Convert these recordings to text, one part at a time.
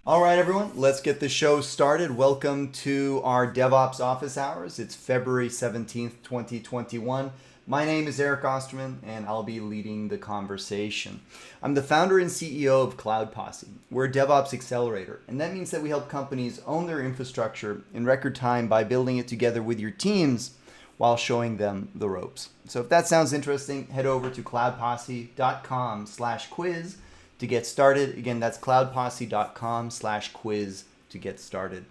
All right, everyone, let's get the show started. Welcome to our DevOps office hours. It's February 17th, 2021. My name is Eric Osterman, and I'll be leading the conversation. I'm the founder and CEO of Cloud Posse. We're a DevOps accelerator, and that means that we help companies own their infrastructure in record time by building it together with your teams while showing them the ropes. So if that sounds interesting, head over to cloudposse.com/quiz to get started. Again, that's cloudposse.com/quiz to get started.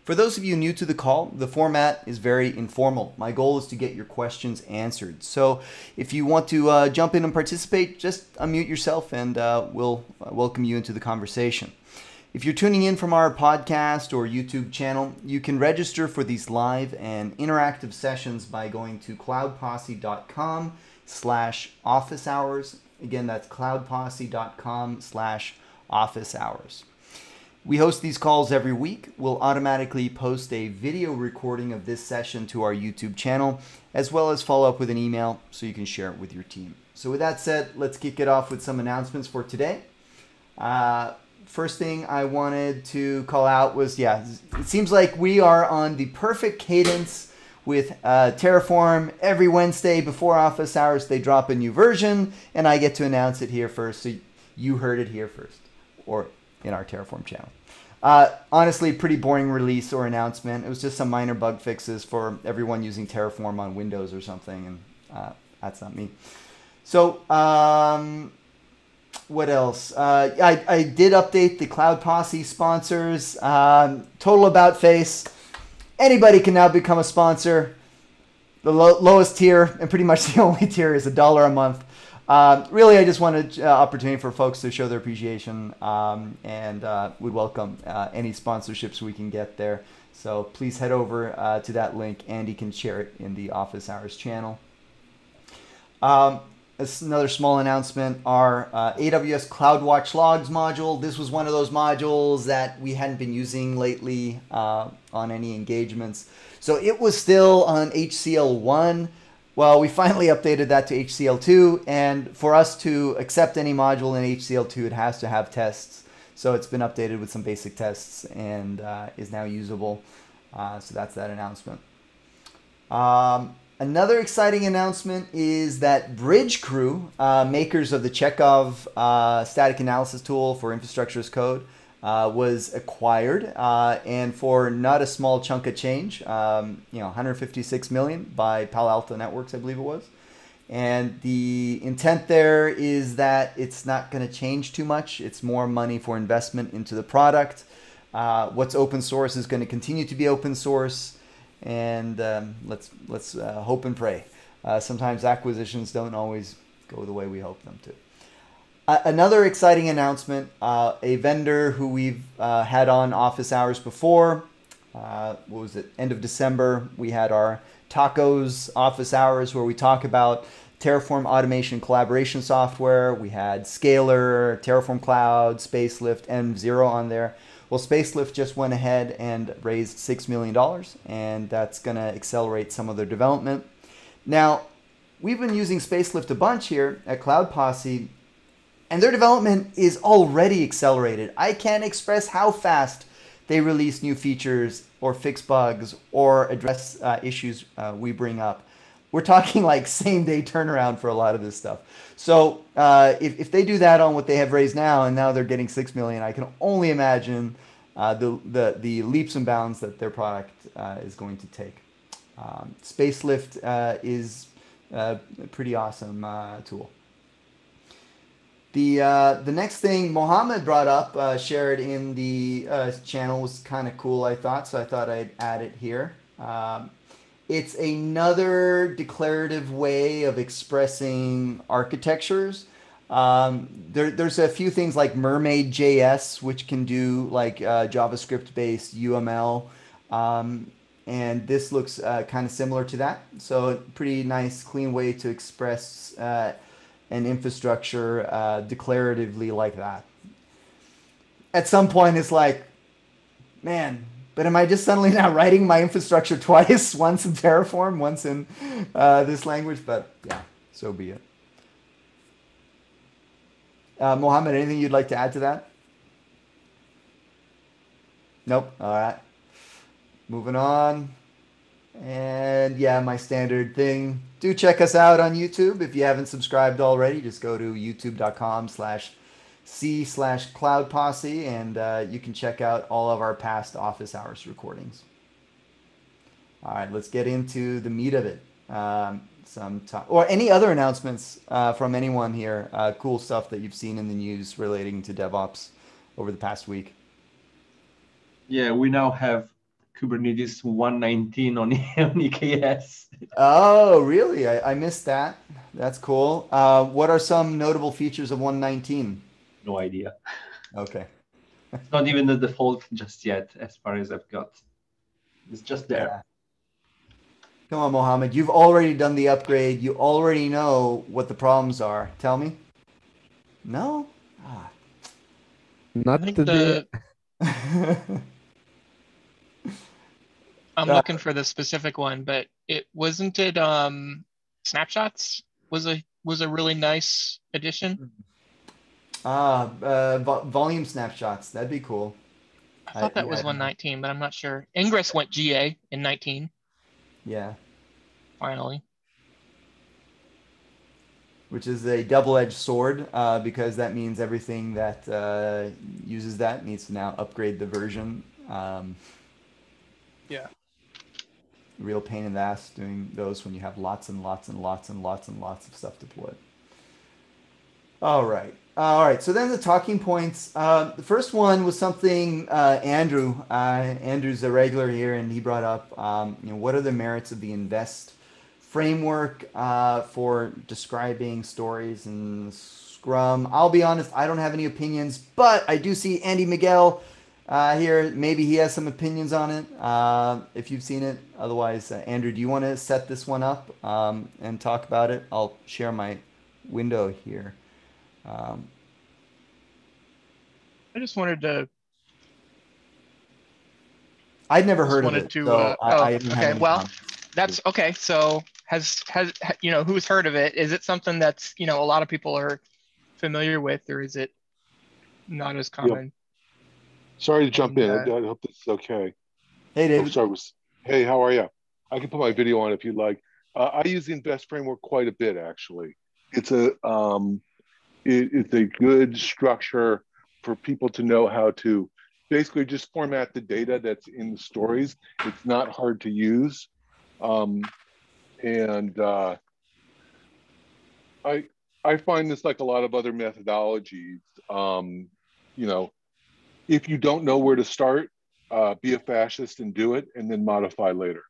For those of you new to the call, the format is very informal. My goal is to get your questions answered. So if you want to jump in and participate, just unmute yourself and we'll welcome you into the conversation. If you're tuning in from our podcast or YouTube channel, you can register for these live and interactive sessions by going to cloudposse.com/officehours. Again, that's cloudposse.com/officehours. We host these calls every week. We'll automatically post a video recording of this session to our YouTube channel, as well as follow up with an email so you can share it with your team. So with that said, let's kick it off with some announcements for today. First thing I wanted to call out was, it seems like we are on the perfect cadence with Terraform. Every Wednesday before office hours, they drop a new version, and I get to announce it here first, so you heard it here first, or in our Terraform channel. Honestly, pretty boring release or announcement. It was just some minor bug fixes for everyone using Terraform on Windows or something, and that's not me. So, what else? I did update the Cloud Posse sponsors. Total about face. Anybody can now become a sponsor. The lowest tier, and pretty much the only tier, is $1 a month. Really, I just wanted opportunity for folks to show their appreciation and would welcome any sponsorships we can get there. So please head over to that link. Andy can share it in the Office Hours channel. Another small announcement, our AWS CloudWatch-logs module. This was one of those modules that we hadn't been using lately on any engagements. So it was still on HCL1. Well, we finally updated that to HCL2, and for us to accept any module in HCL2, it has to have tests. So it's been updated with some basic tests and is now usable. So that's that announcement. Another exciting announcement is that Bridgecrew, makers of the Checkov static analysis tool for infrastructure as code, was acquired, and for not a small chunk of change, 156 million by Palo Alto Networks, I believe it was. And the intent there is that it's not going to change too much. It's more money for investment into the product. What's open source is going to continue to be open source. And let's hope and pray. Sometimes acquisitions don't always go the way we hope them to. Another exciting announcement, a vendor who we've had on office hours before, what was it, end of December, we had our tacos office hours where we talk about Terraform automation collaboration software. We had Scalar, Terraform Cloud, Spacelift, M0 on there. Well, Spacelift just went ahead and raised $6 million, and that's going to accelerate some of their development. Now, we've been using Spacelift a bunch here at Cloud Posse, and their development is already accelerated. I can't express how fast they release new features or fix bugs or address issues we bring up. We're talking like same-day turnaround for a lot of this stuff. So if they do that on what they have raised now, and now they're getting $6 million, I can only imagine the leaps and bounds that their product is going to take. Spacelift is a pretty awesome tool. The next thing Mohammed brought up, shared in the channel, was kind of cool, I thought, so I thought I'd add it here. It's another declarative way of expressing architectures. There's a few things like Mermaid.js, which can do like JavaScript-based UML. And this looks kind of similar to that. So pretty nice, clean way to express an infrastructure declaratively like that. At some point, it's like, man, but am I just suddenly now writing my infrastructure twice, once in Terraform, once in this language? But yeah, so be it. Mohammed, anything you'd like to add to that? Nope. All right. Moving on. And yeah, my standard thing. Do check us out on YouTube. If you haven't subscribed already, just go to youtube.com/c/Cloud Posse and you can check out all of our past office hours recordings. All right, let's get into the meat of it. Or any other announcements from anyone here. Cool stuff that you've seen in the news relating to DevOps over the past week. Yeah, we now have Kubernetes 119 on EKS. Oh, really? I missed that. That's cool. What are some notable features of 119? No idea. Okay. It's not even the default just yet, as far as I've got. It's just there. Yeah. Come on, Mohammed. You've already done the upgrade. You already know what the problems are. Tell me. No? Ah. Not today. I'm looking for the specific one, but it wasn't it snapshots was a really nice addition. Volume snapshots. That'd be cool. I thought that was 119, but I'm not sure. Ingress went GA in 19. Yeah. Finally. Which is a double-edged sword because that means everything that uses that needs to now upgrade the version. Yeah. Real pain in the ass doing those when you have lots and lots and lots and lots and lots of stuff deployed. All right. All right. So then the talking points. The first one was something Andrew. Andrew's a regular here, and he brought up. What are the merits of the Invest framework for describing stories in Scrum? I'll be honest. I don't have any opinions, but I do see Andy Miguel here. Maybe he has some opinions on it. If you've seen it. Otherwise, Andrew, do you want to set this one up and talk about it? I'll share my window here. I just wanted to. I'd never heard of it, so I didn't have any well, comments. That's okay. So has who's heard of it? Is it something that's a lot of people are familiar with, or is it not as common? Yep. Sorry to jump in. I hope this is okay. Hey, David. Hey, how are you? I can put my video on if you'd like. I use the Invest framework quite a bit, actually. It's a it's a good structure for people to know how to basically just format the data that's in the stories. It's not hard to use. I find this like a lot of other methodologies. If you don't know where to start, be a fascist and do it, and then modify later.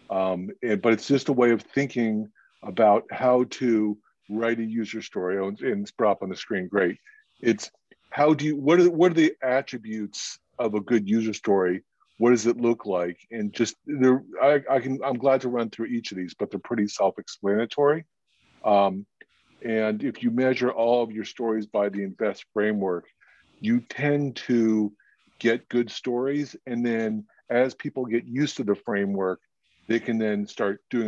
But it's just a way of thinking about how to write a user story, and it's brought up on the screen. Great. It's what are the attributes of a good user story? What does it look like? And just I'm glad to run through each of these, but they're pretty self-explanatory. And if you measure all of your stories by the Invest framework, you tend to get good stories. And then as people get used to the framework, they can then start doing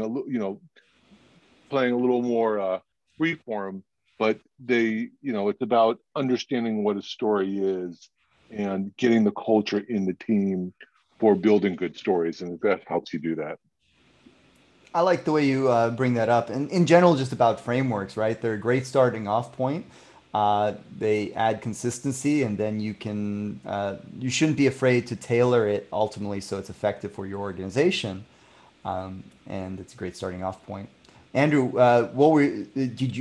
playing a little more freeform. But it's about understanding what a story is and getting the culture in the team for building good stories. And Invest helps you do that. I like the way you bring that up. And in general, just about frameworks, right? They're a great starting off point. They add consistency, and then you shouldn't be afraid to tailor it ultimately so it's effective for your organization. And it's a great starting off point. Andrew, did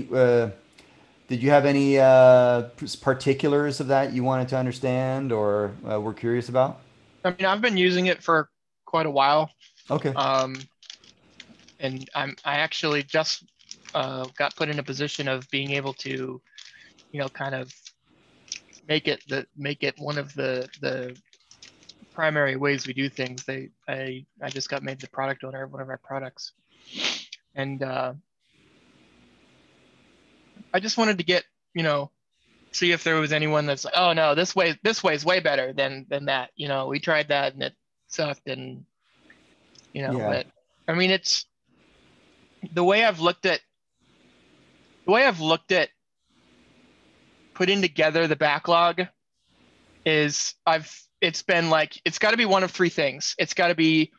you have any particulars of that you wanted to understand or were curious about? I mean, I've been using it for quite a while. Okay. And I actually just got put in a position of being able to, kind of make it one of the primary ways we do things. I just got made the product owner of one of our products, and I just wanted to get see if there was anyone that's like, oh no, this way is way better than that. We tried that and it sucked, and Yeah. But I mean, it's the way I've looked at putting together the backlog is I've it's been like, it's got to be one of three things. It's got to be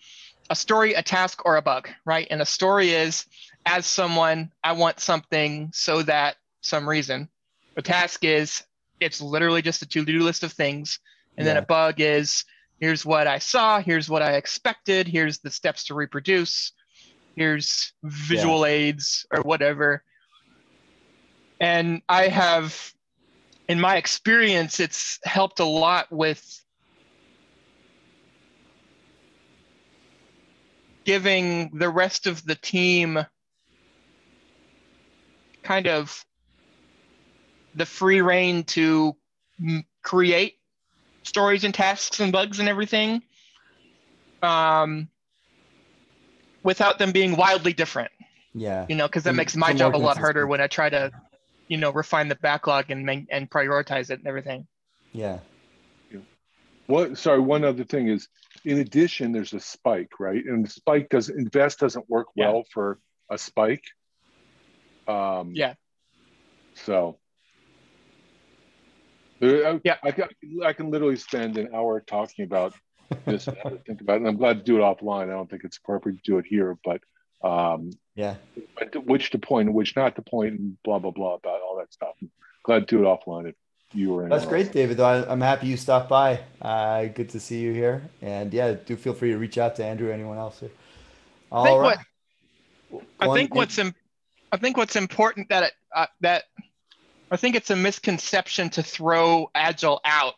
a story, a task, or a bug, right? And a story is, as someone, I want something so that some reason. A task is, it's literally just a to-do list of things. And then a bug is, here's what I saw, here's what I expected, here's the steps to reproduce, here's visual aids or whatever. And I have, in my experience, it's helped a lot with giving the rest of the team kind of the free rein to create stories and tasks and bugs and everything, without them being wildly different. Yeah. You know, because that makes my job a lot harder when I try to, you know, refine the backlog and prioritize it and everything. Yeah. Sorry, one other thing is, in addition, there's a spike, right? And the spike invest doesn't work well for a spike. So I can literally spend an hour talking about this and how to think about it. And I'm glad to do it offline. I don't think it's appropriate to do it here, but which to point and which not to point, and blah blah blah about all that stuff. I'm glad to do it offline if you were in. That's great, David. Though I'm happy you stopped by. Good to see you here, and do feel free to reach out to Andrew or anyone else here. I think what's important that I think it's a misconception to throw Agile out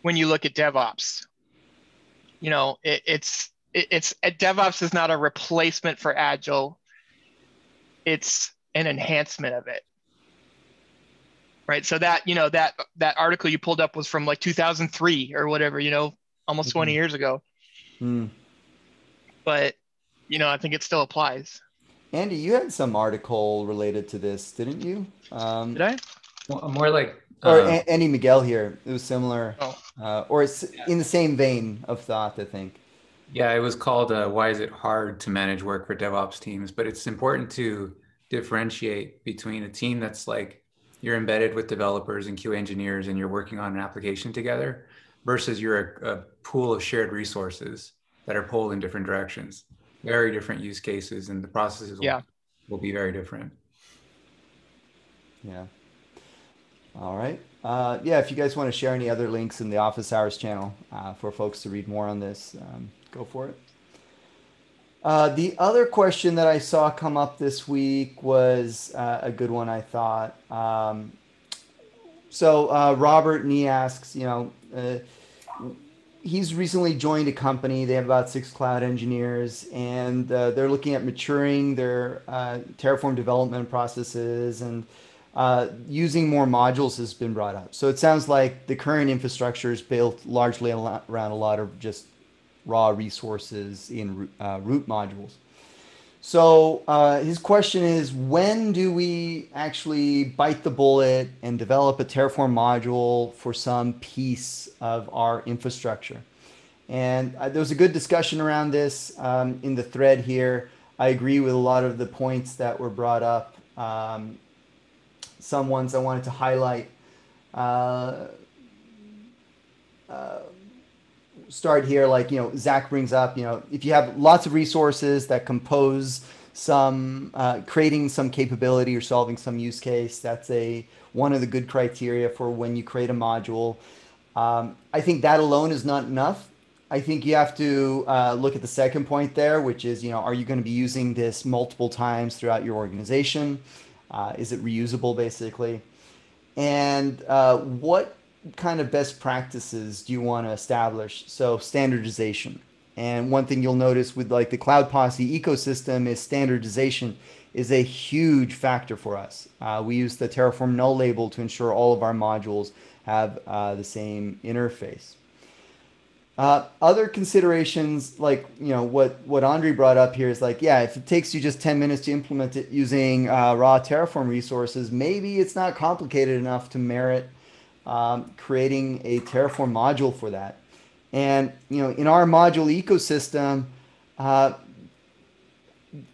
when you look at DevOps. You know, DevOps is not a replacement for Agile. It's an enhancement of it. Right. So that, you know, that article you pulled up was from like 2003 or whatever, you know, almost 20 years ago. But, you know, I think it still applies. Andy, you had some article related to this, didn't you? Did I? Well, more like... or Andy Miguel here. It was similar. Or it's in the same vein of thought, I think. Yeah, it was called Why is it hard to manage work for DevOps teams? But it's important to differentiate between a team that's like, you're embedded with developers and QA engineers and you're working on an application together, versus you're a pool of shared resources that are pulled in different directions. Very different use cases, and the processes will be very different. Yeah. All right. If you guys want to share any other links in the Office Hours channel for folks to read more on this, go for it. The other question that I saw come up this week was a good one, I thought. Robert Nee asks, he's recently joined a company. They have about 6 cloud engineers, and they're looking at maturing their Terraform development processes, and using more modules has been brought up. So it sounds like the current infrastructure is built largely around a lot of just raw resources in root modules. So his question is, when do we actually bite the bullet and develop a Terraform module for some piece of our infrastructure? And there was a good discussion around this in the thread here. I agree with a lot of the points that were brought up. Some ones I wanted to highlight. Start here, like, Zach brings up, if you have lots of resources that compose some, creating some capability or solving some use case, that's one of the good criteria for when you create a module. I think that alone is not enough. I think you have to look at the second point there, which is, are you going to be using this multiple times throughout your organization? Is it reusable, basically? And what kind of best practices do you want to establish? So standardization. And one thing you'll notice with like the Cloud Posse ecosystem is standardization is a huge factor for us. We use the terraform-null-label to ensure all of our modules have the same interface. Other considerations, like what Andre brought up here, is like, if it takes you just 10 minutes to implement it using raw Terraform resources, maybe it's not complicated enough to merit creating a Terraform module for that. And in our module ecosystem,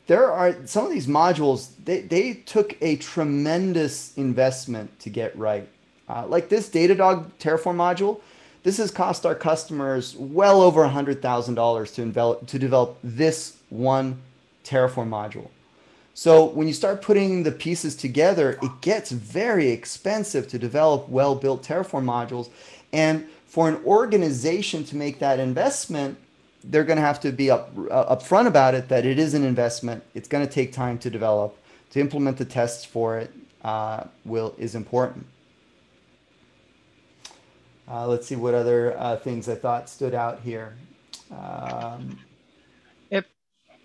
there are some of these modules, they took a tremendous investment to get right. Like this Datadog Terraform module, this has cost our customers well over $100,000 to develop this one Terraform module. So when you start putting the pieces together, it gets very expensive to develop well-built Terraform modules. And for an organization to make that investment, they're going to have to be upfront about it, that it is an investment. It's going to take time to develop. To implement the tests for it is important. Let's see what other things I thought stood out here. I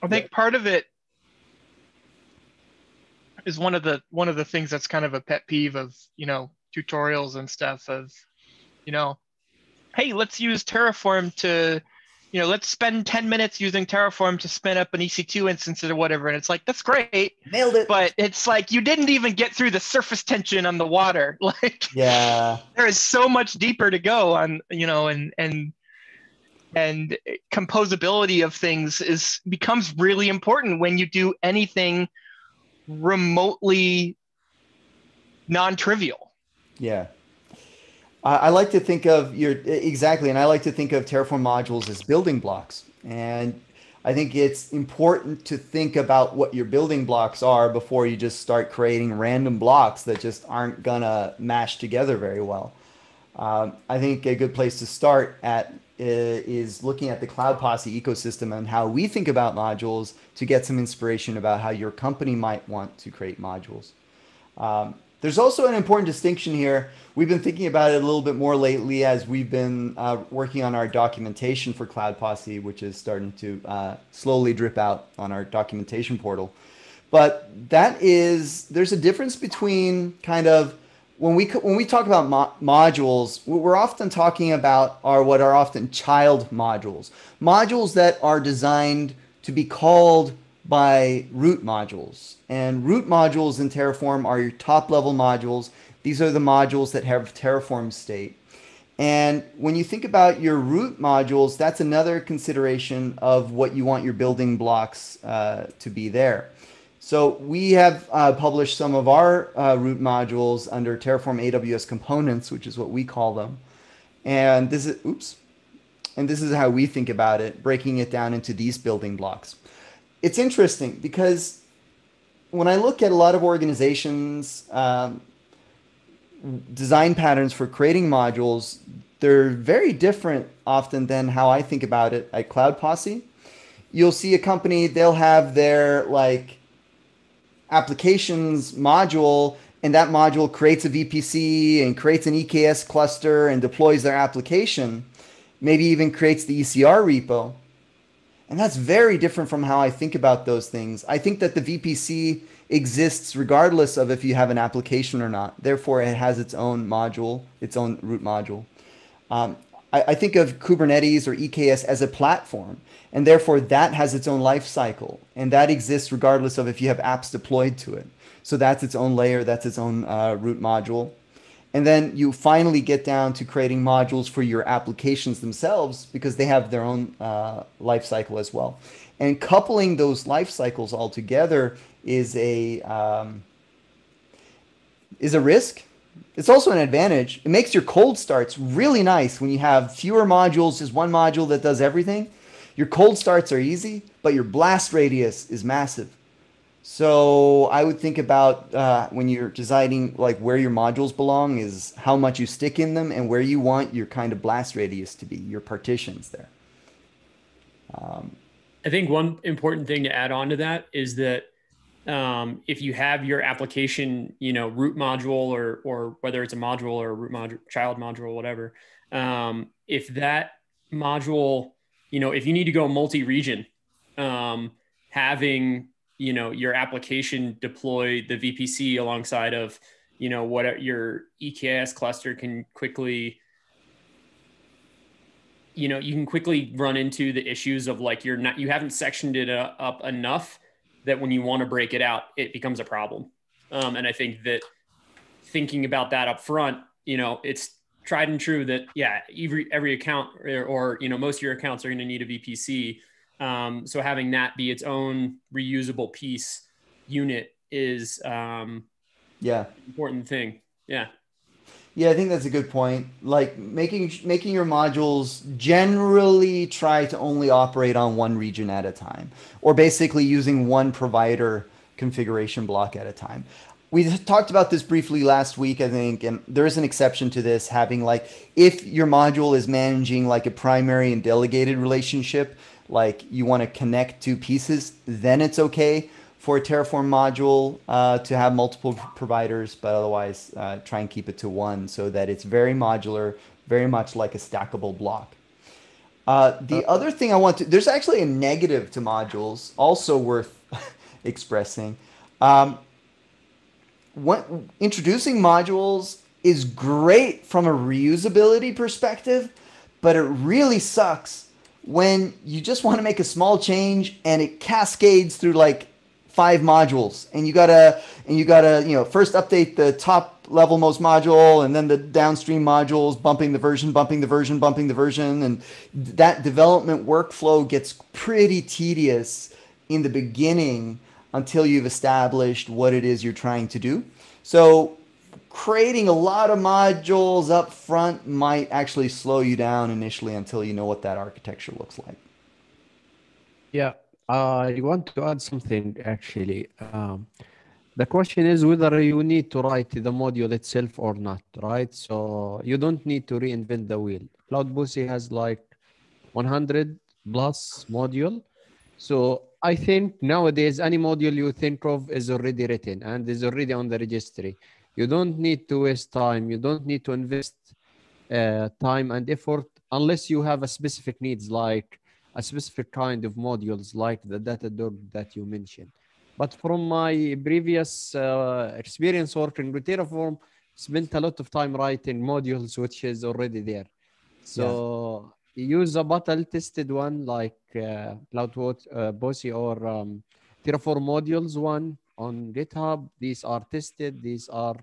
think part of it is one of the things that's kind of a pet peeve of, tutorials and stuff of, hey, let's use Terraform to, let's spend 10 minutes using Terraform to spin up an EC2 instance or whatever. And it's like, that's great. Nailed it. But it's like, you didn't even get through the surface tension on the water. Like, yeah, there is so much deeper to go on, and composability of things becomes really important when you do anything remotely non-trivial. Yeah. I like to think of and I like to think of Terraform modules as building blocks. And I think it's important to think about what your building blocks are before you just start creating random blocks that just aren't gonna mash together very well. I think a good place to start is looking at the Cloud Posse ecosystem and how we think about modules to get some inspiration about how your company might want to create modules. There's also an important distinction here. We've been thinking about it a little bit more lately as we've been working on our documentation for Cloud Posse, which is starting to slowly drip out on our documentation portal. But there's a difference between kind of when we talk about modules, what we're often talking about are what are often child modules, modules that are designed to be called by root modules. And root modules in Terraform are your top level modules. These are the modules that have Terraform state. And when you think about your root modules, that's another consideration of what you want your building blocks to be there. So we have published some of our root modules under Terraform AWS components, which is what we call them. And this is how we think about it, breaking it down into these building blocks. It's interesting because when I look at a lot of organizations, design patterns for creating modules, they're very different often than how I think about it at Cloud Posse. You'll see a company, they'll have their applications module, and that module creates a VPC and creates an EKS cluster and deploys their application, maybe even creates the ECR repo. And that's very different from how I think about those things. I think that the VPC exists regardless of if you have an application or not. Therefore, it has its own module, its own root module. I think of Kubernetes or EKS as a platform, and therefore that has its own life cycle, and that exists regardless of if you have apps deployed to it. So that's its own layer, that's its own root module. And then you finally get down to creating modules for your applications themselves because they have their own life cycle as well. And coupling those life cycles all together is a risk. It's also an advantage. It makes your cold starts really nice when you have fewer modules, just one module that does everything. Your cold starts are easy, but your blast radius is massive. So I would think about when you're deciding where your modules belong is how much you stick in them and where you want your kind of blast radius to be, your partitions there. I think one important thing to add on to that is that if you have your application, root module or whether it's a module or a root module, child module, or whatever, if that module, if you need to go multi-region, having your application deploy the VPC alongside of, what your EKS cluster can quickly, you can quickly run into the issues of you haven't sectioned it up enough that when you want to break it out, it becomes a problem. And I think that thinking about that up front, it's tried and true that, every account or most of your accounts are going to need a VPC. So having that be its own reusable piece unit is an important thing. Yeah. Yeah, I think that's a good point. Like making your modules generally try to only operate on one region at a time, or basically using one provider configuration block at a time. We talked about this briefly last week, I think, and there is an exception to this, having like if your module is managing like a primary and delegated relationship, like you want to connect two pieces, then it's okay for a Terraform module to have multiple providers, but otherwise try and keep it to one so that it's very modular, very much like a stackable block. The other thing I want to, there's actually a negative to modules, also worth expressing. Introducing modules is great from a reusability perspective, but it really sucks when you just want to make a small change and it cascades through like 5 modules, and you gotta first update the top level most module and then the downstream modules, bumping the version, and that development workflow gets pretty tedious in the beginning until you've established what it is you're trying to do. So creating a lot of modules up front might actually slow you down initially until you know what that architecture looks like. Yeah, I want to add something actually. The question is whether you need to write the module itself or not, right? So you don't need to reinvent the wheel. Cloud Posse has like 100 plus module. So I think nowadays any module you think of is already written and is already on the registry. You don't need to waste time. You don't need to invest time and effort unless you have a specific needs, like a specific kind of modules like the Datadog that you mentioned. But from my previous experience working with Terraform, spent a lot of time writing modules which is already there. So use a battle-tested one like Cloud Posse or Terraform modules one on GitHub. These are tested. These are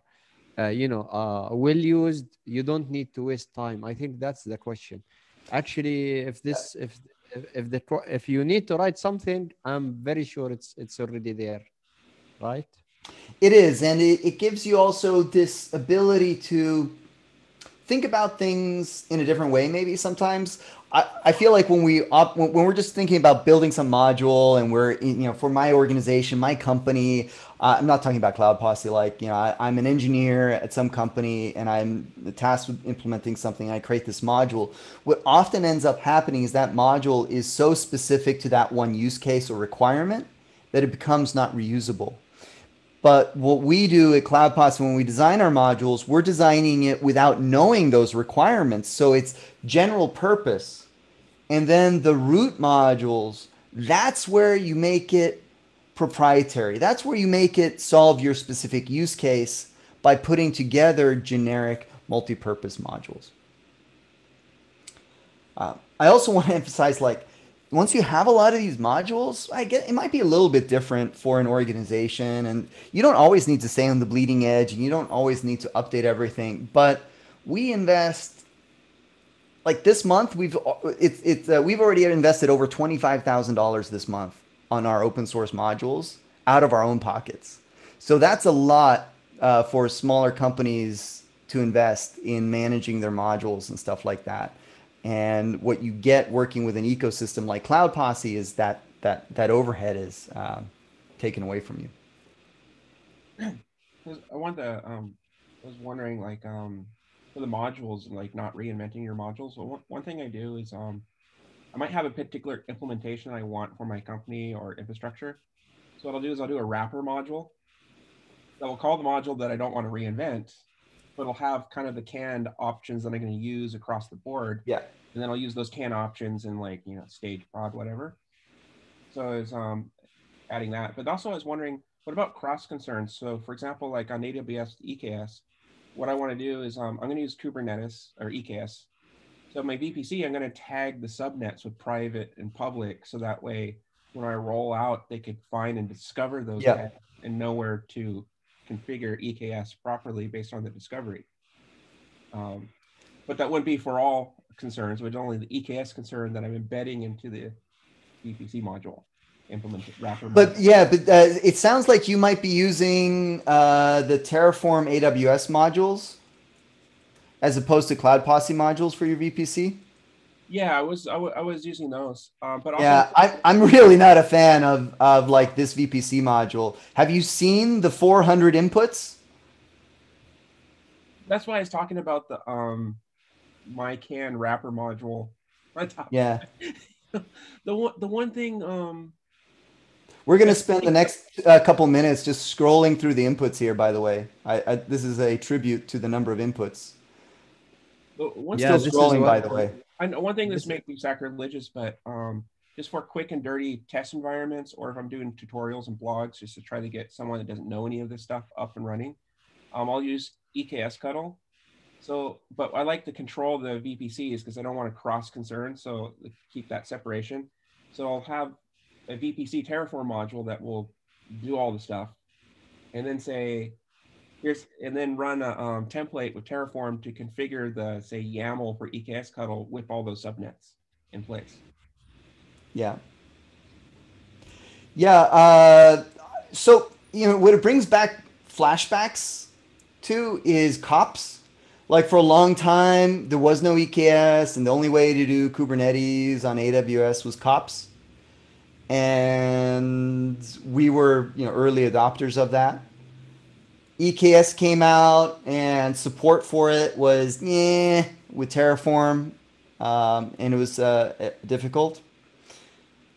well used. You don't need to waste time. I think that's the question. Actually, if you need to write something, I'm very sure it's already there, right? It is, and it gives you also this ability to think about things in a different way. Maybe sometimes I feel like when we're just thinking about building some module, and we're for my organization, my company, I'm not talking about Cloud Posse. Like I'm an engineer at some company, and I'm tasked with implementing something. I create this module. What often ends up happening is that module is so specific to that one use case or requirement that it becomes not reusable. But what we do at Cloud Posse when we design our modules, we're designing it without knowing those requirements. So it's general purpose. And then the root modules, that's where you make it proprietary. That's where you make it solve your specific use case by putting together generic multi-purpose modules. I also want to emphasize, like, once you have a lot of these modules, I get it might be a little bit different for an organization, and you don't always need to stay on the bleeding edge, and you don't always need to update everything. But we invest, like this month, we've already invested over $25,000 this month on our open source modules out of our own pockets. So that's a lot for smaller companies to invest in managing their modules and stuff like that. And what you get working with an ecosystem like Cloud Posse is that overhead is taken away from you. I was wondering, like, for the modules, like not reinventing your modules. So one thing I do is I might have a particular implementation I want for my company or infrastructure. So what I'll do is I'll do a wrapper module that will call the module that I don't want to reinvent, but it'll have kind of the canned options that I'm going to use across the board. Yeah. And then I'll use those canned options in, like, stage, prod, whatever. So I was adding that. But also I was wondering, what about cross concerns? So for example, like on AWS EKS, what I want to do is I'm going to use Kubernetes or EKS. So my VPC, I'm going to tag the subnets with private and public. So that way, when I roll out, they could find and discover those tags and know where to configure EKS properly based on the discovery. But that wouldn't be for all concerns, but only the EKS concern that I'm embedding into the VPC module implemented wrapper. But it sounds like you might be using the Terraform AWS modules. as opposed to Cloud Posse modules for your VPC? Yeah, I was using those, but also Yeah, I'm really not a fan of like this VPC module. Have you seen the 400 inputs? that's why I was talking about the mycan wrapper module on top. Yeah. The one thing We're going to spend the next couple minutes just scrolling through the inputs here, by the way. This is a tribute to the number of inputs. Yeah, Still this is scrolling, by what the way. I know one thing that's makes me sacrilegious, but just for quick and dirty test environments, or if I'm doing tutorials and blogs, just to try to get someone that doesn't know any of this stuff up and running, I'll use EKS cuddle. So, but I like to control the VPCs because I don't want to cross concern, so keep that separation. So I'll have a VPC Terraform module that will do all the stuff, and then say, and then run a template with Terraform to configure the, say, YAML for EKS cuddle with all those subnets in place. Yeah. Yeah. So, what it brings back flashbacks to is COPS. Like for a long time, there was no EKS, and the only way to do Kubernetes on AWS was COPS. And we were, early adopters of that. EKS came out, and support for it was with Terraform, and it was difficult.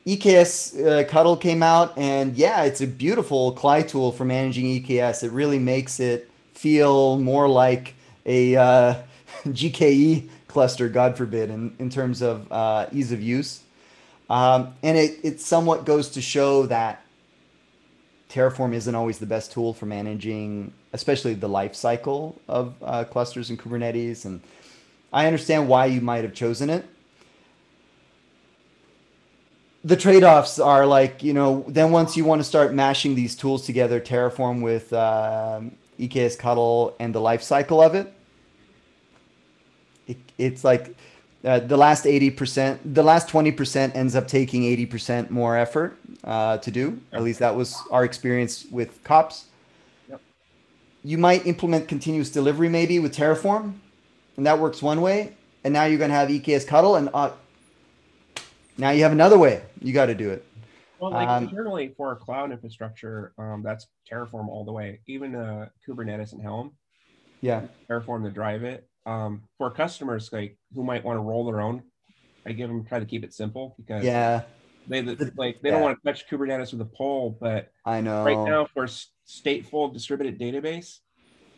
EKS Cuddle came out, and it's a beautiful CLI tool for managing EKS. It really makes it feel more like a GKE cluster, God forbid, in terms of ease of use. And it somewhat goes to show that Terraform isn't always the best tool for managing, especially the life cycle of clusters in Kubernetes. And I understand why you might have chosen it. The trade-offs are like, then once you want to start mashing these tools together, Terraform with EKS Cuddle and the life cycle of it, it's like the last 80%, the last 20% ends up taking 80% more effort to do. At least that was our experience with COPS. Yep. You might implement continuous delivery maybe with Terraform, and that works one way. And now you're going to have EKS Cuddle, and now you have another way. You got to do it. Well, like internally for our cloud infrastructure, that's Terraform all the way. Even Kubernetes and Helm. Yeah. Terraform to drive it. For customers like who might want to roll their own, I try to keep it simple because they don't want to touch Kubernetes with a pole. But I know right now for stateful distributed database,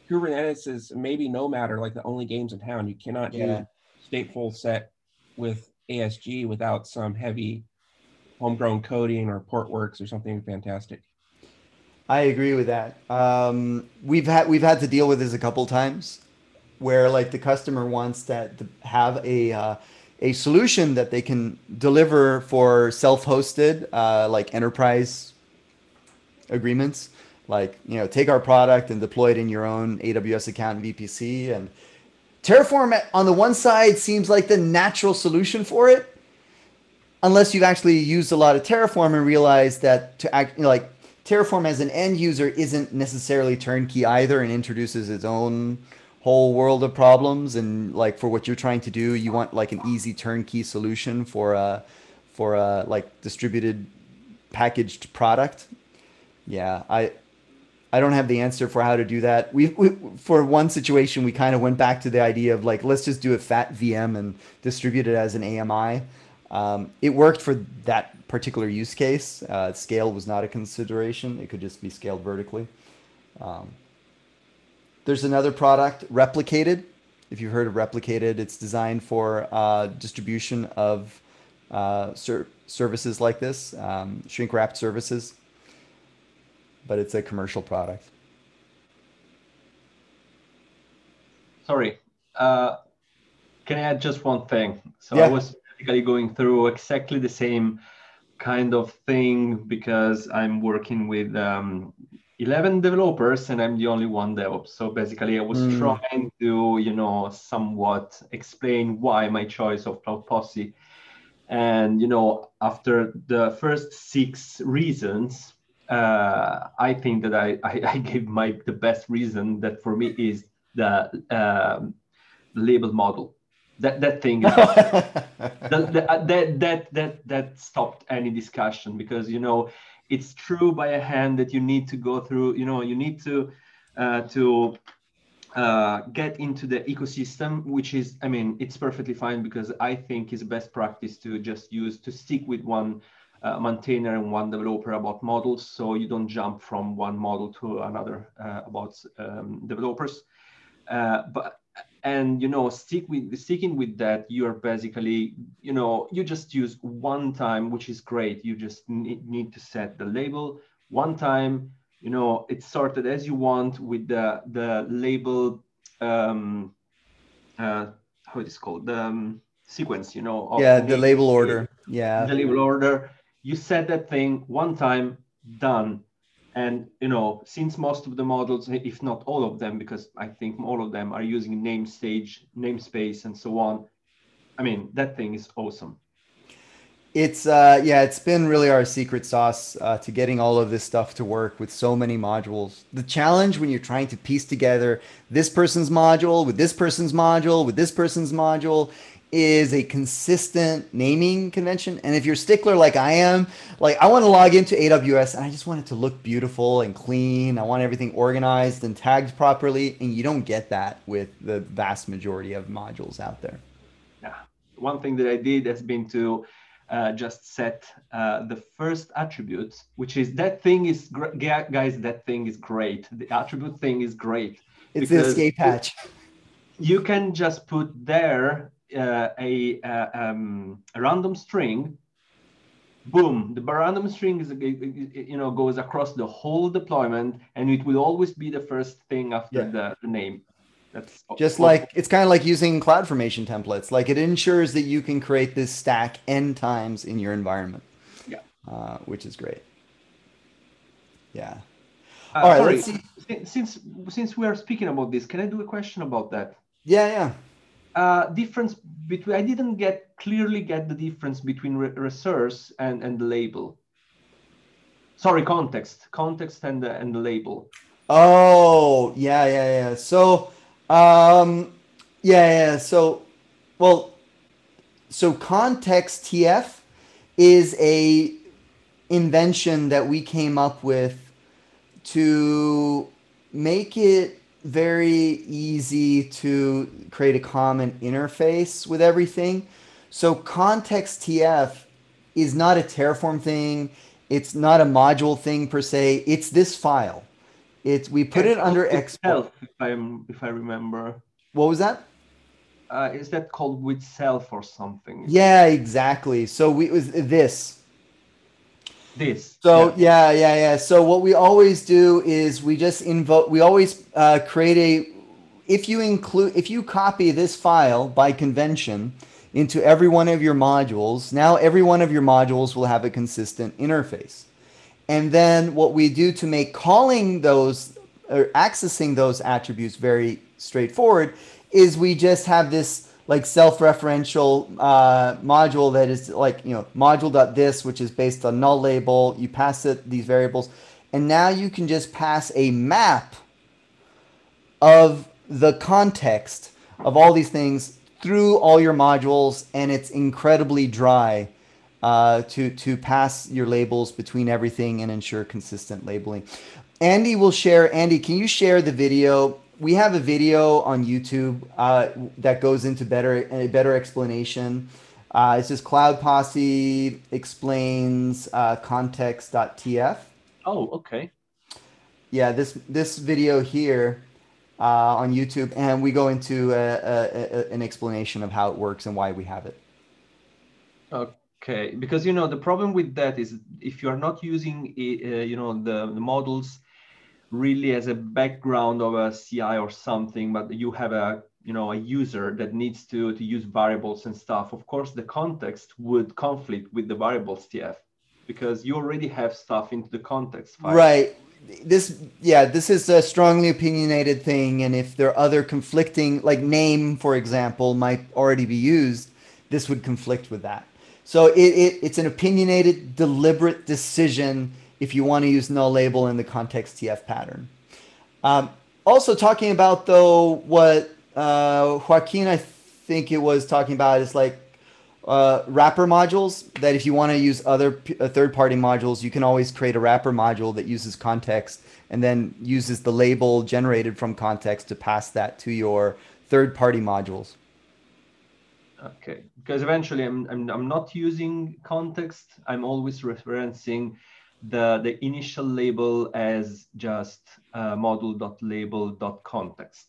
Kubernetes is maybe no matter like the only games in town. You cannot do stateful set with ASG without some heavy homegrown coding or Portworx or something fantastic. I agree with that. We've had to deal with this a couple times, where like the customer wants to have a solution that they can deliver for self-hosted like enterprise agreements, like take our product and deploy it in your own AWS account in VPC. And Terraform on the one side seems like the natural solution for it, unless you've actually used a lot of Terraform and realized that to act like Terraform as an end user isn't necessarily turnkey either, and introduces its own whole world of problems. And like for what you're trying to do, you want like an easy turnkey solution for a like distributed packaged product. Yeah, I don't have the answer for how to do that. We for one situation we kind of went back to the idea of like, let's just do a fat VM and distribute it as an AMI. It worked for that particular use case. Scale was not a consideration. It could just be scaled vertically. There's another product, Replicated. If you've heard of Replicated, it's designed for distribution of services like this, shrink-wrapped services. But it's a commercial product. Sorry. Can I add just one thing? So I was basically going through exactly the same kind of thing because I'm working with 11 developers and I'm the only one DevOps. So basically I was trying to, somewhat explain why my choice of Cloud Posse. And, after the first 6 reasons, I think that I gave the best reason that for me is the label model. That thing is that stopped any discussion, because it's true by a hand that you need to go through. You need to get into the ecosystem, which is, I mean, it's perfectly fine, because I think it's best practice to just stick with one maintainer and one developer about models, so you don't jump from one model to another about developers. And sticking with that, you're basically, you just use one time, which is great. You just need to set the label one time. It's sorted as you want with the label, how it is called, the sequence, of the label order. Yeah, the label order. You set that thing one time, done. And since most of the models, if not all of them, because I think all of them are using namespace, and so on, I mean, that thing is awesome. It's it's been really our secret sauce to getting all of this stuff to work with so many modules. The challenge when you're trying to piece together this person's module with this person's module with this person's module is a consistent naming convention. And if you're a stickler like I am, like I want to log into AWS and I just want it to look beautiful and clean. I want everything organized and tagged properly. And you don't get that with the vast majority of modules out there. Yeah. One thing that I did has been to just set the first attribute, which is that thing is, guys, that thing is great. The attribute thing is great. It's the escape hatch. You can just put there a random string. Boom, the random string is goes across the whole deployment, and it will always be the first thing after the name. That's just awesome. Like it's kind of like using CloudFormation templates. Like it ensures that you can create this stack n times in your environment. Yeah, which is great. Yeah. All right. Sorry, let's see. Since we are speaking about this, can I do a question about that? Yeah. Difference between, I didn't clearly get the difference between resource and the label. Sorry, context and the label. Oh, yeah. So, So context.tf is a invention that we came up with to make it very easy to create a common interface with everything. So context.tf is not a Terraform thing. It's not a module thing per se. It's this file. We put it under export. If I remember. What was that? Is that called with self or something? Yeah, exactly. So it was this. So yeah. So what we always do is we just invoke. We always create if you copy this file by convention into every one of your modules, now every one of your modules will have a consistent interface. And then what we do to make calling those or accessing those attributes very straightforward is we just have this like self-referential module that is like, module.this, which is based on null label. You pass it these variables, and now you can just pass a map of the context of all these things through all your modules, and it's incredibly dry to pass your labels between everything and ensure consistent labeling. Andy will share. Andy, can you share the video? We have a video on YouTube that goes into a better explanation. It's just Cloud Posse explains context.tf. Oh, okay. Yeah, this video here on YouTube, and we go into an explanation of how it works and why we have it. Okay, because the problem with that is if you are not using the models really as a background of a CI or something, but you have a user that needs to use variables and stuff. Of course, the context would conflict with the variables TF because you already have stuff into the context file. Right. This is a strongly opinionated thing, and if there are other conflicting, like name, for example, might already be used, this would conflict with that. So it's an opinionated, deliberate decision if you want to use null label in the context TF pattern. Also talking about, though, what Joaquin, I think it was talking about is like wrapper modules that if you want to use other third-party modules, you can always create a wrapper module that uses context and then uses the label generated from context to pass that to your third-party modules. Okay, because eventually I'm not using context. I'm always referencing the initial label as just module.label.context.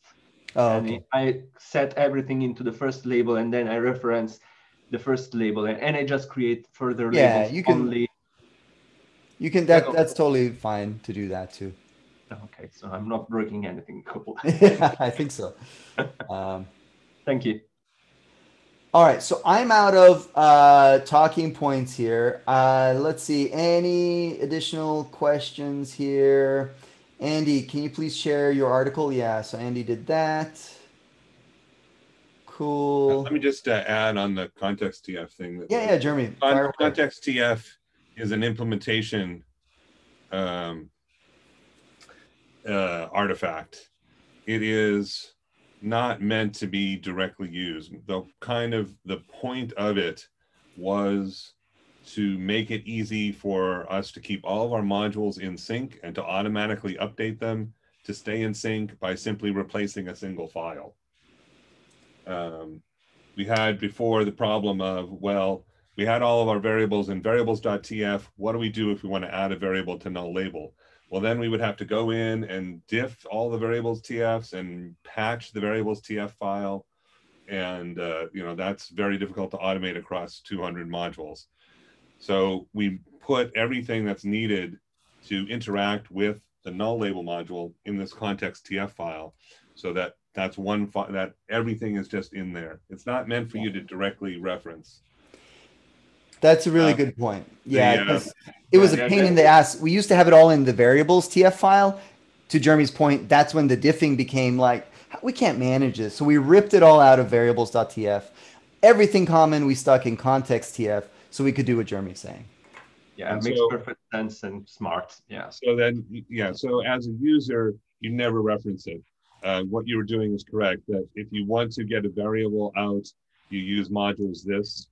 Oh, and okay. I set everything into the first label, and then I reference the first label, and I just create further Yeah, labels only. You can that's totally fine to do that too. Okay, so I'm not breaking anything cool. Yeah, I think so. Thank you. All right, so I'm out of talking points here. Let's see, any additional questions here? Andy, can you please share your article? Yeah, so Andy did that. Cool. Let me just add on the context.tf thing. Yeah, Jeremy. Context.tf is an implementation artifact. It is not meant to be directly used. The point of it was to make it easy for us to keep all of our modules in sync and to automatically update them to stay in sync by simply replacing a single file. We had before the problem of, well, we had all of our variables in variables.tf. What do we do if we want to add a variable to null label? Well, then we would have to go in and diff all the variables TFs and patch the variables TF file. And, that's very difficult to automate across 200 modules. So we put everything that's needed to interact with the null label module in this context.tf file, so that that's one file that everything is just in there. It's not meant for you to directly reference. That's a really good point. Yeah, because it was a pain in the ass. We used to have it all in the variables TF file. To Jeremy's point, that's when the diffing became like, we can't manage this. So we ripped it all out of variables.tf. Everything common we stuck in context.tf so we could do what Jeremy's saying. Yeah, it makes perfect sense and smart. Yeah. So then, so as a user, you never reference it. What you were doing is correct, that if you want to get a variable out, you use modules this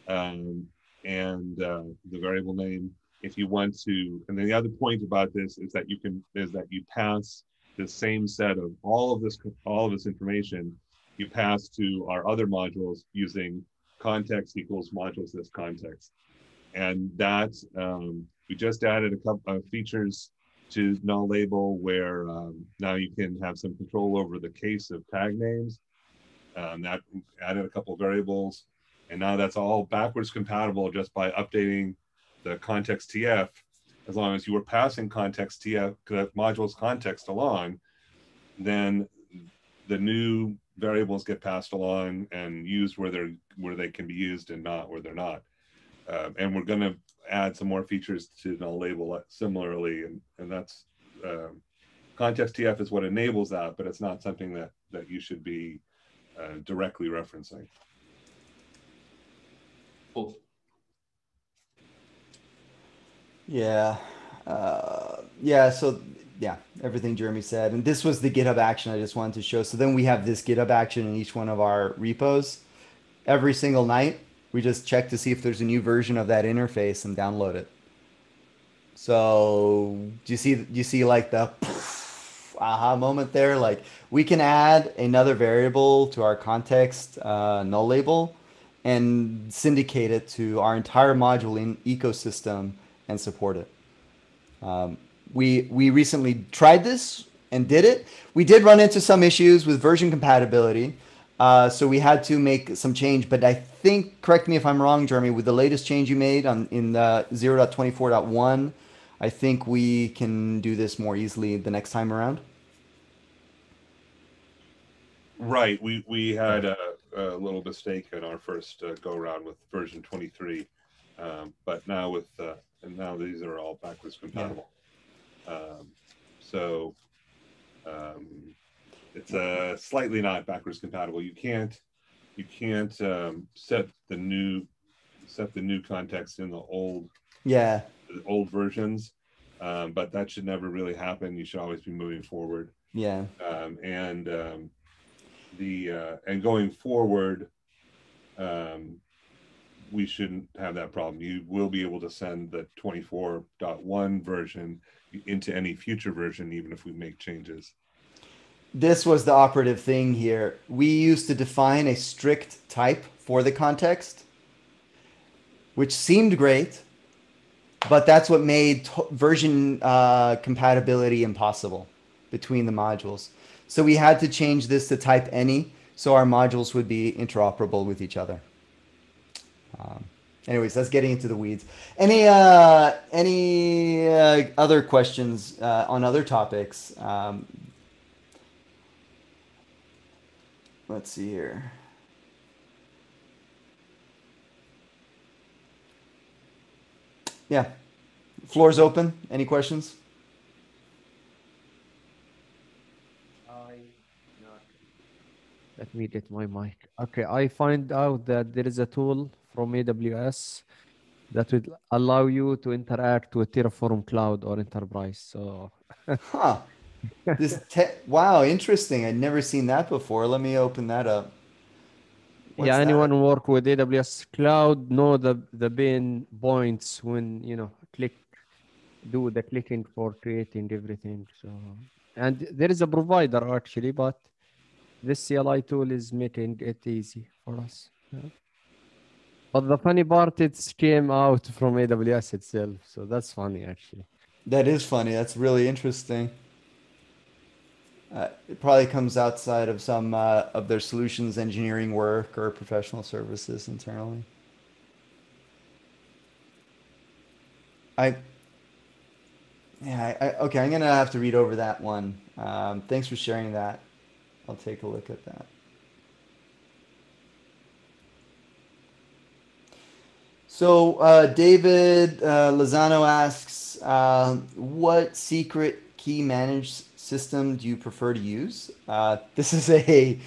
and the variable name. If you want to, and then the other point about this is that you pass the same set of all of this information, you pass to our other modules using context equals modules this context. And that we just added a couple of features to null label where now you can have some control over the case of tag names. That added a couple of variables, and now that's all backwards compatible just by updating the context.tf. As long as you were passing context.tf modules context along, then the new variables get passed along and used where they can be used and not where they're not. And we're going to add some more features to null label similarly, and that's context.tf is what enables that, but it's not something that you should be directly referencing. Cool. Yeah. So everything Jeremy said. And this was the GitHub action I just wanted to show. So then we have this GitHub action in each one of our repos. Every single night, we just check to see if there's a new version of that interface and download it. So do you see like the aha moment there? Like we can add another variable to our context null label and syndicate it to our entire module in ecosystem and support it. We recently tried this and did it. We did run into some issues with version compatibility. So we had to make some change, but I think, correct me if I'm wrong, Jeremy, with the latest change you made in 0.24.1, I think we can do this more easily the next time around. Right. We had a little mistake in our first go around with version 23, but now now these are all backwards compatible. Yeah. It's slightly not backwards compatible. You can't set the new context in the old versions, but that should never really happen. You should always be moving forward. Yeah. and going forward, we shouldn't have that problem. You will be able to send the 24.1 version into any future version, even if we make changes. This was the operative thing here. We used to define a strict type for the context, which seemed great, but that's what made version compatibility impossible between the modules. So we had to change this to type any, so our modules would be interoperable with each other. Anyways, that's getting into the weeds. Any other questions on other topics? Let's see here. Yeah, floor's open. Any questions? Let me get my mic. Okay, I find out that there is a tool from AWS that would allow you to interact with Terraform Cloud or Enterprise. So, Huh. Wow, interesting. I'd never seen that before. Let me open that up. What's yeah, that? anyone who work with AWS Cloud know the pain points when do the clicking for creating everything. So, and there is a provider actually, but this CLI tool is making it easy for us. Yeah. But the funny part, it came out from AWS itself, so that's funny actually. That is funny. That's really interesting. It probably comes outside of some of their solutions engineering work or professional services internally. Okay, I'm gonna have to read over that one. Thanks for sharing that. I'll take a look at that. So David Lozano asks, what secret key managed system do you prefer to use? This is a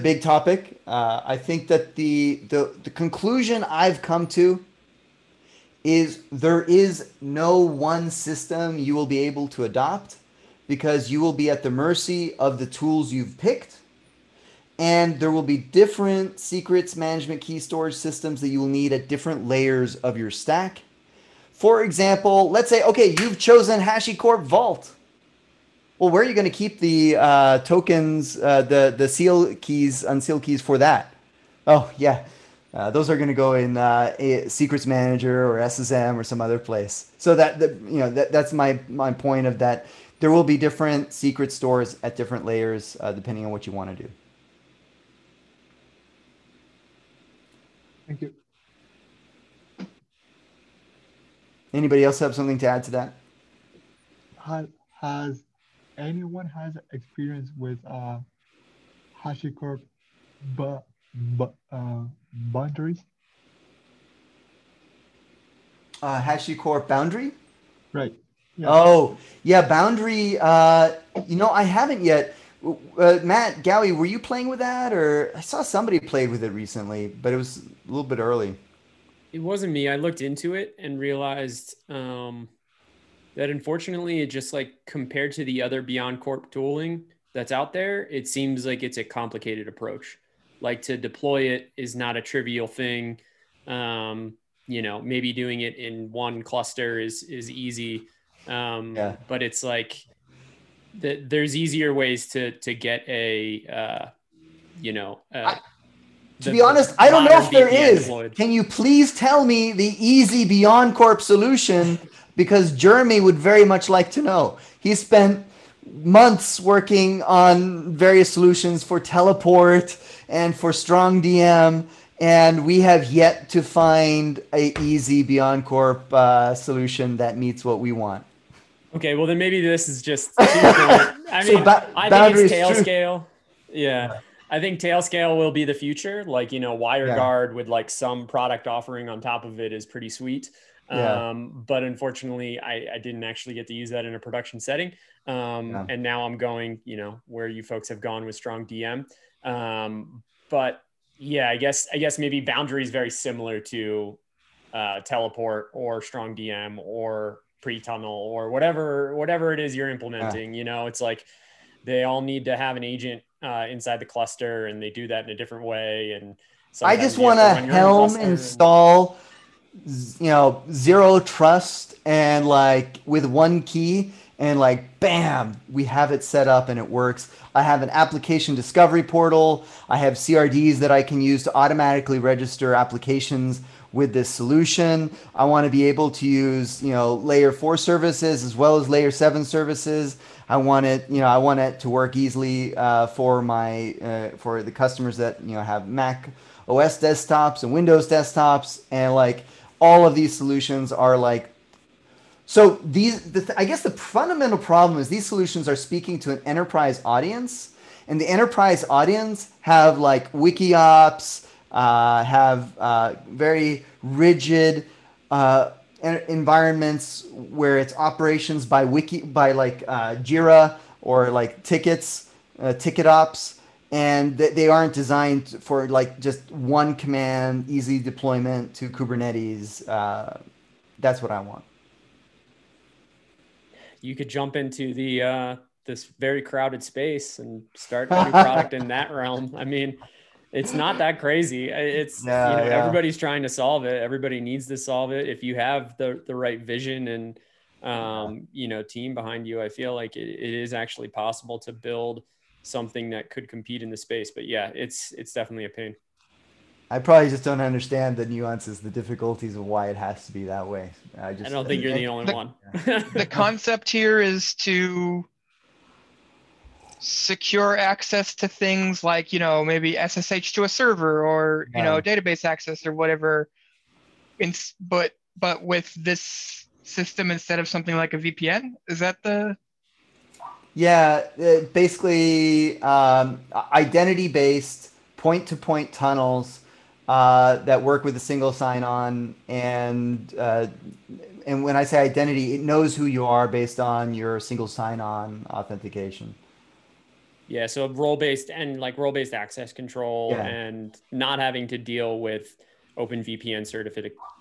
big topic. I think that the conclusion I've come to is there is no one system you will be able to adopt, because you will be at the mercy of the tools you've picked, and there will be different secrets management key storage systems that you will need at different layers of your stack. For example, let's say, okay, you've chosen HashiCorp Vault. Well, where are you going to keep the tokens, the seal keys, unsealed keys for that? Oh, yeah. Those are going to go in a Secrets Manager or SSM or some other place. So that's my point of that. There will be different secret stores at different layers depending on what you want to do. Thank you. Anybody else have something to add to that? Has anyone has experience with HashiCorp boundaries? HashiCorp Boundary? Right. Yeah. Oh, yeah, Boundary. I haven't yet. Matt Gowie, were you playing with that, or I saw somebody played with it recently, but it was a little bit early. It wasn't me. I looked into it and realized that unfortunately, it just like compared to the other Beyond Corp tooling that's out there, it seems like it's a complicated approach. Like to deploy it is not a trivial thing. Maybe doing it in one cluster is easy. But it's like there's easier ways to get to be honest, I don't know if there is. Deployed. Can you please tell me the easy Beyond Corp solution? Because Jeremy would very much like to know. He spent months working on various solutions for Teleport and for Strong DM, and we have yet to find an easy Beyond Corp solution that meets what we want. Okay, well then maybe this is just. I think it's Tailscale. Yeah. I think Tailscale will be the future. Like, WireGuard with like some product offering on top of it is pretty sweet. But unfortunately, I didn't actually get to use that in a production setting. And now I'm going, where you folks have gone with Strong DM. But yeah, I guess maybe Boundary is very similar to Teleport or Strong DM or Pre-Tunnel or whatever it is you're implementing. It's like they all need to have an agent inside the cluster, and they do that in a different way. And I sometimes just you have want to to run your own Helm cluster. install, zero trust, and like with one key, and like bam, we have it set up and it works. I have an application discovery portal. I have CRDs that I can use to automatically register applications with this solution. I want to be able to use, layer 4 services as well as layer 7 services. I want it to work easily for the customers that have Mac OS desktops and Windows desktops, and like all of these solutions are like. So I guess the fundamental problem is these solutions are speaking to an enterprise audience, and the enterprise audience have like WikiOps, have very rigid environments where it's operations by Jira or like ticket ops, and they aren't designed for like just one command, easy deployment to Kubernetes. That's what I want. You could jump into the this very crowded space and start a new product in that realm. I mean, it's not that crazy. It's everybody's trying to solve it. Everybody needs to solve it. If you have the right vision and team behind you, I feel like it is actually possible to build something that could compete in the space. But yeah, it's definitely a pain. I probably just don't understand the nuances, the difficulties of why it has to be that way. I don't think you're the only one. The concept here is to secure access to things like, maybe SSH to a server or, database access or whatever. But with this system instead of something like a VPN, is that the... Yeah, basically identity-based point-to-point tunnels that work with a single sign-on, and when I say identity, it knows who you are based on your single sign-on authentication. Yeah, so role-based and like role-based access control, and not having to deal with OpenVPN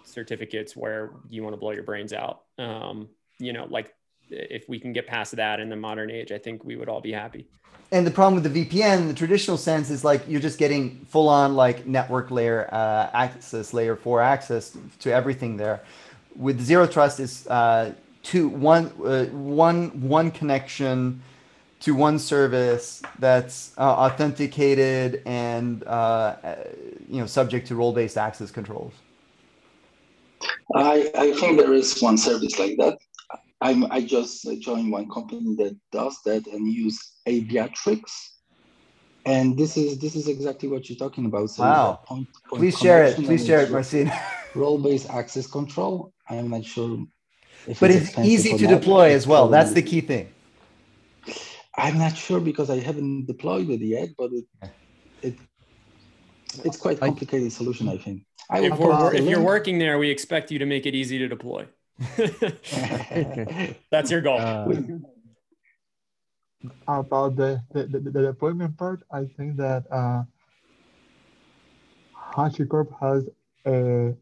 certificates where you want to blow your brains out. Like if we can get past that in the modern age, I think we would all be happy. And the problem with the VPN in the traditional sense is like you're just getting full on like network layer access, layer 4 access to everything there. With zero trust is one connection to one service that's authenticated and subject to role-based access controls. I think there is one service like that. I just joined one company that does that and use Aviatrix, and this is exactly what you're talking about. So wow! Point Please share it, Marcin. Role-based access control. I'm not sure if but it's easy to deploy as well. That's the key thing. I'm not sure because I haven't deployed it yet, but it's quite a complicated solution, I think. If you're working there, we expect you to make it easy to deploy. That's your goal. About the deployment part, I think that HashiCorp has a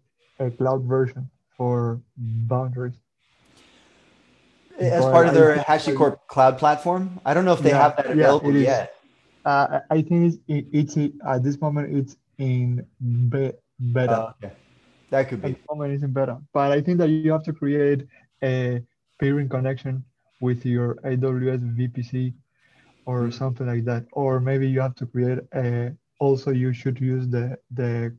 cloud version for boundaries. As part of their HashiCorp cloud platform? I don't know if they have that available yet. I think it's at this moment it's in beta. Okay. That could be. At the moment it's in beta. But I think that you have to create a peering connection with your AWS VPC or something like that. Or maybe you have to create also you should use the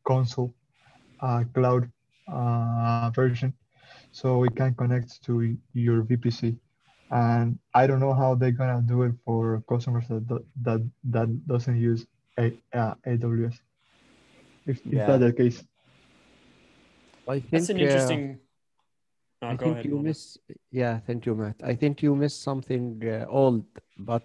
console cloud version, so it can connect to your VPC. And I don't know how they're gonna do it for customers that doesn't use AWS. If that's the case. I think that's an interesting. I go think ahead. You miss. Yeah, thank you, Matt. I think you missed something old but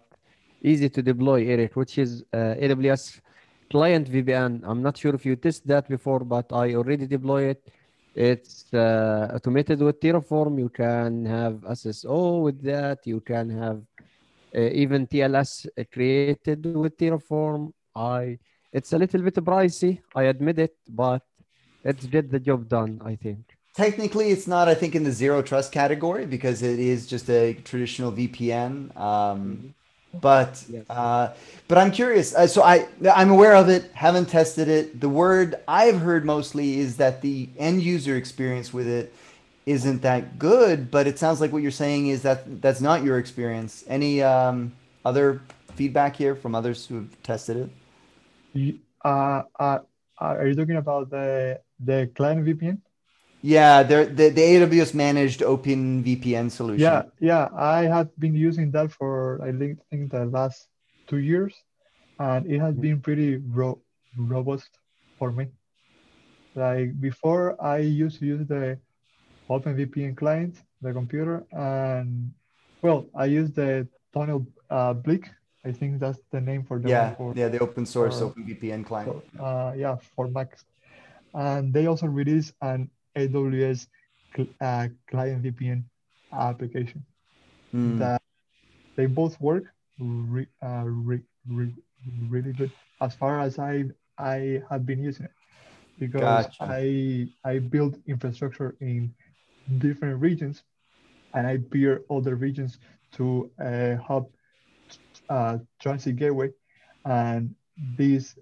easy to deploy, Eric, which is AWS client VPN. I'm not sure if you tested that before, but I already deploy it. It's automated with Terraform. You can have SSO with that. You can have even TLS created with Terraform. It's a little bit pricey, I admit it, but it get the job done, I think. Technically, it's not, I think, in the zero trust category because it is just a traditional VPN. But Yes. but I'm curious. I'm aware of it. Haven't tested it. The word I've heard mostly is that the end user experience with it isn't that good. But it sounds like what you're saying is that that's not your experience. Any other feedback here from others who have tested it? Are you talking about the client VPN? Yeah, the AWS managed Open VPN solution. Yeah. I have been using that for I think the last 2 years, and it has been pretty robust for me. Like before, I used to use the OpenVPN client, the computer, and well, I use the Tunnel Blick. I think that's the name for the one Yeah, the open source for Open VPN client. yeah, for Mac. And they also released an AWS client VPN application that they both work re, re, re, really good as far as I have been using it, because Gotcha. I build infrastructure in different regions, and I peer other regions to a hub transit gateway, and this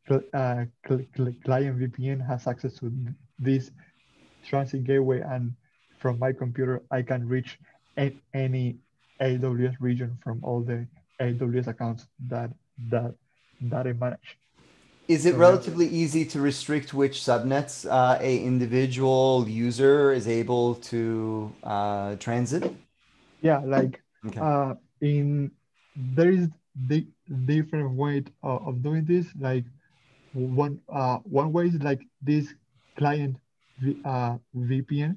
client VPN has access to this transit gateway, and from my computer I can reach any AWS region from all the AWS accounts that I manage. Is it So yeah, relatively easy to restrict which subnets a individual user is able to transit? yeah, like Okay. in there is the different way of doing this. Like one way is like this client VPN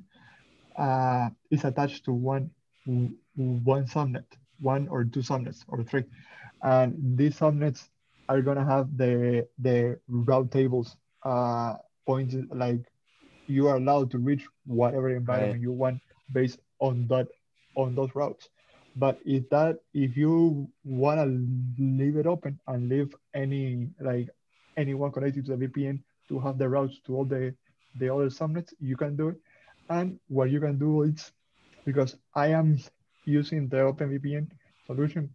is attached to one subnet, one or two subnets or three, and these subnets are gonna have the route tables pointed, like you are allowed to reach whatever Right. environment you want based on those routes. But if you wanna leave it open and leave anyone connected to the VPN to have the routes to all the other subnets, you can do it. And what you can do is, because I am using the OpenVPN solution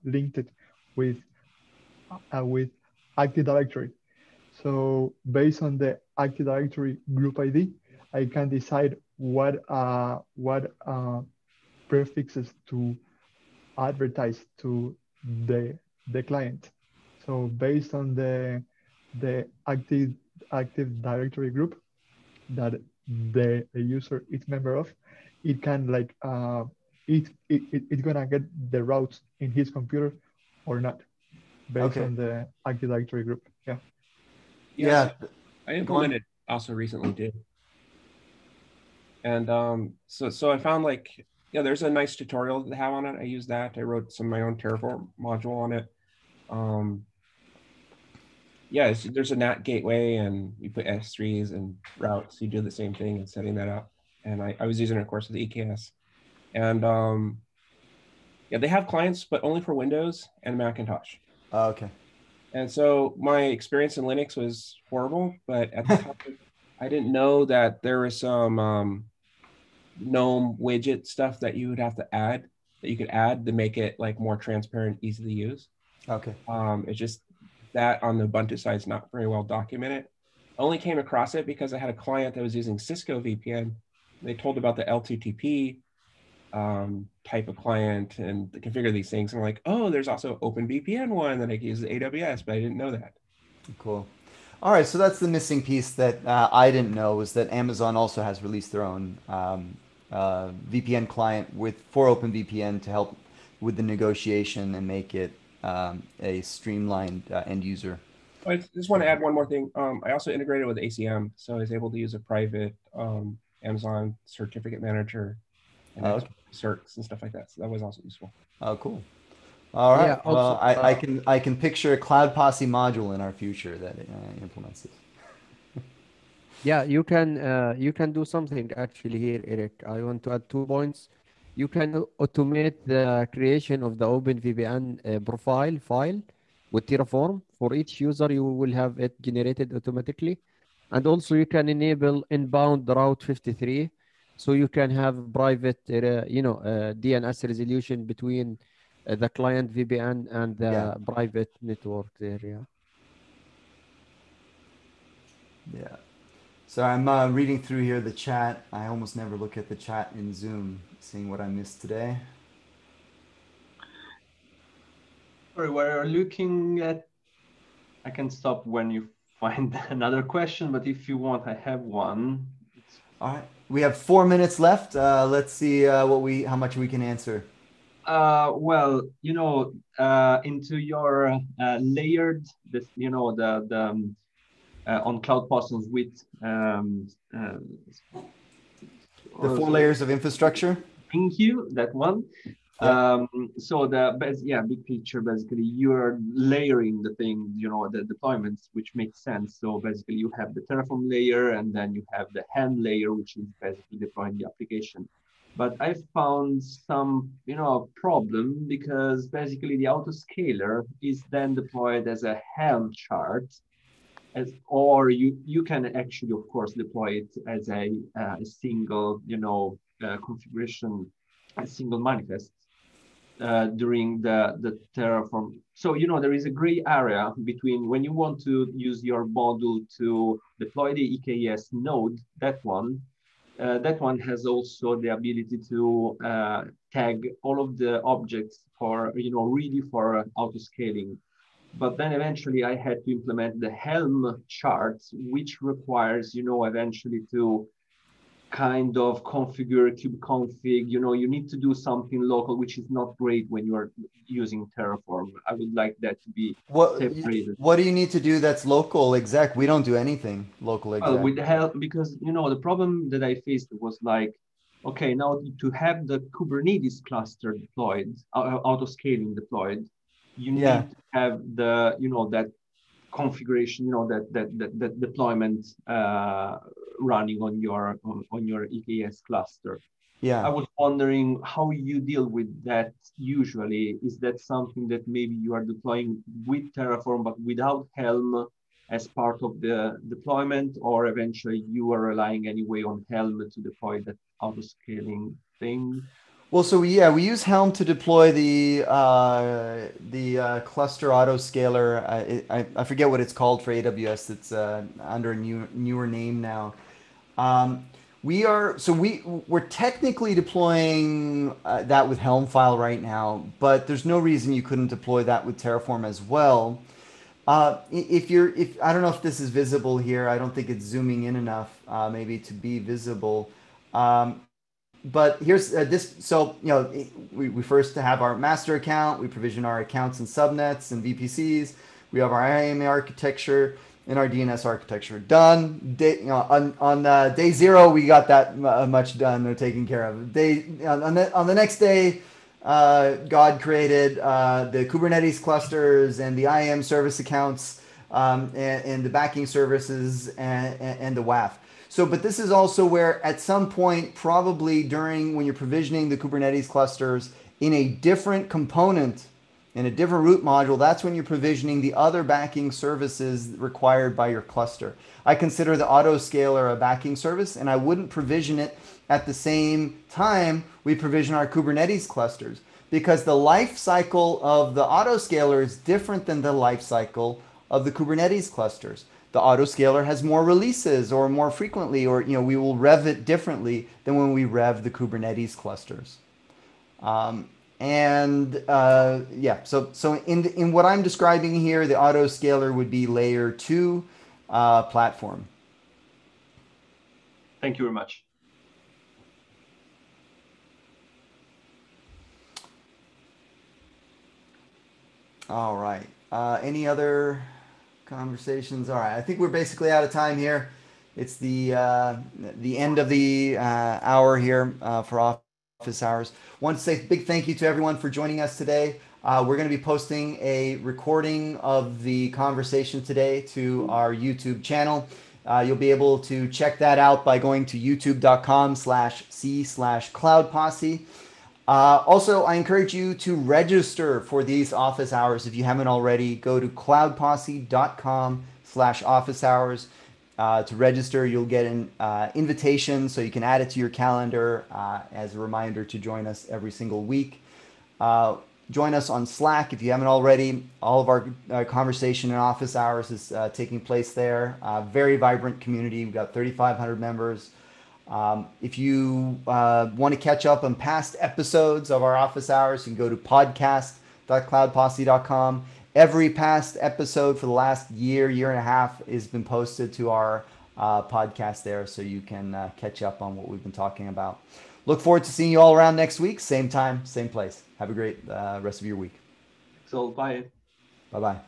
linked it with Active Directory. So based on the Active Directory group ID, I can decide what prefixes to advertise to the client. So based on the Active Directory group that the user is member of, it can like it's gonna get the routes in his computer or not, based Okay. on the Active Directory group. Yeah. Yeah. I implemented also recently too. And so I found like, yeah, there's a nice tutorial to have on it. I use that. I wrote some of my own Terraform module on it. Yeah, there's a NAT gateway, and you put S3s and routes. You do the same thing and setting that up. And I was using it, of course, with the EKS. And yeah, they have clients, but only for Windows and Macintosh. Okay. And so my experience in Linux was horrible, but at the time, I didn't know that there was some GNOME widget stuff that you would have to add, that you could add to make it like more transparent, easy to use. Okay. It's just that on the Ubuntu side is not very well documented. I only came across it because I had a client that was using Cisco VPN. They told about the L2TP type of client and to configure these things. And I'm like, oh, there's also OpenVPN one that I can use AWS, but I didn't know that. Cool. All right, so that's the missing piece that I didn't know, was that Amazon also has released their own VPN client for OpenVPN to help with the negotiation and make it a streamlined end user. I just want to add one more thing. I also integrated with ACM, so I was able to use a private Amazon certificate manager and certs and stuff like that. So that was also useful. Oh, cool. All right. Yeah, also, well, I can picture a Cloud Posse module in our future that implements this. yeah, you can do something actually here, Eric. I want to add 2 points. You can automate the creation of the OpenVPN profile file with Terraform. For each user, you will have it generated automatically. And also you can enable inbound route 53. So you can have private, DNS resolution between the client VPN and the Yeah. private network there. Yeah. Yeah. So I'm reading through here the chat. I almost never look at the chat in Zoom, seeing what I missed today. Sorry, we're looking at. I can stop when you find another question, but if you want, I have one. All right, we have 4 minutes left. Let's see how much we can answer. Well, into your layered, on Cloud Posse with the 4 layers of infrastructure. Thank you, that one. Yeah. So big picture, basically you're layering the thing, the deployments, which makes sense. So basically you have the Terraform layer, and then you have the Helm layer, which is basically deploying the application. But I found some, problem, because basically the autoscaler is then deployed as a Helm chart, or you can actually, of course, deploy it as a single, configuration, a single manifest during the Terraform. So, there is a gray area between when you want to use your module to deploy the EKS node, that one has also the ability to tag all of the objects for, ready for autoscaling. But then eventually I had to implement the Helm charts, which requires, eventually to kind of configure kubeconfig. You need to do something local, which is not great when you are using Terraform. I would like that to be separated. What do you need to do that's local exec? We don't do anything local exec. Well, with Helm, because the problem that I faced was like, okay, now to have the Kubernetes cluster deployed, auto-scaling deployed, you need to have the, that configuration, that deployment running on your EKS cluster. Yeah. I was wondering how you deal with that usually. Is that something that maybe you are deploying with Terraform but without Helm as part of the deployment, or eventually you are relying anyway on Helm to deploy that auto-scaling thing? Well, so we use Helm to deploy the cluster autoscaler. I forget what it's called for AWS. It's under a newer name now. We're technically deploying that with Helm file right now, but there's no reason you couldn't deploy that with Terraform as well. If I don't know if this is visible here. I don't think it's zooming in enough, maybe to be visible. But here's this. So, we first have our master account. We provision our accounts and subnets and VPCs. We have our IAM architecture and our DNS architecture done. On day 0, we got that much done or taken care of. On the next day, God created the Kubernetes clusters and the IAM service accounts, and the backing services and the WAF. So, but this is also where at some point, probably when you're provisioning the Kubernetes clusters in a different component, in a different root module, that's when you're provisioning the other backing services required by your cluster. I consider the autoscaler a backing service, and I wouldn't provision it at the same time we provision our Kubernetes clusters, because the life cycle of the autoscaler is different than the life cycle of the Kubernetes clusters. The autoscaler has more releases or more frequently, or we will rev it differently than when we rev the Kubernetes clusters. So in what I'm describing here, the autoscaler would be layer 2 platform. Thank you very much. All right. Any other conversations? All right. I think we're basically out of time here. It's the end of the hour here for office hours. Want to say a big thank you to everyone for joining us today. We're going to be posting a recording of the conversation today to our YouTube channel. You'll be able to check that out by going to youtube.com/c/Cloud Posse. Also, I encourage you to register for these office hours. If you haven't already, go to cloudposse.com/office hours. To register, you'll get an invitation so you can add it to your calendar as a reminder to join us every single week. join us on Slack if you haven't already. All of our conversation and office hours is taking place there. Very vibrant community. We've got 3,500 members. If you want to catch up on past episodes of our office hours, you can go to podcast.cloudposse.com. Every past episode for the last year and a half has been posted to our podcast there, so you can catch up on what we've been talking about. Look forward to seeing you all around next week. Same time, same place. Have a great rest of your week. So bye. Bye-bye.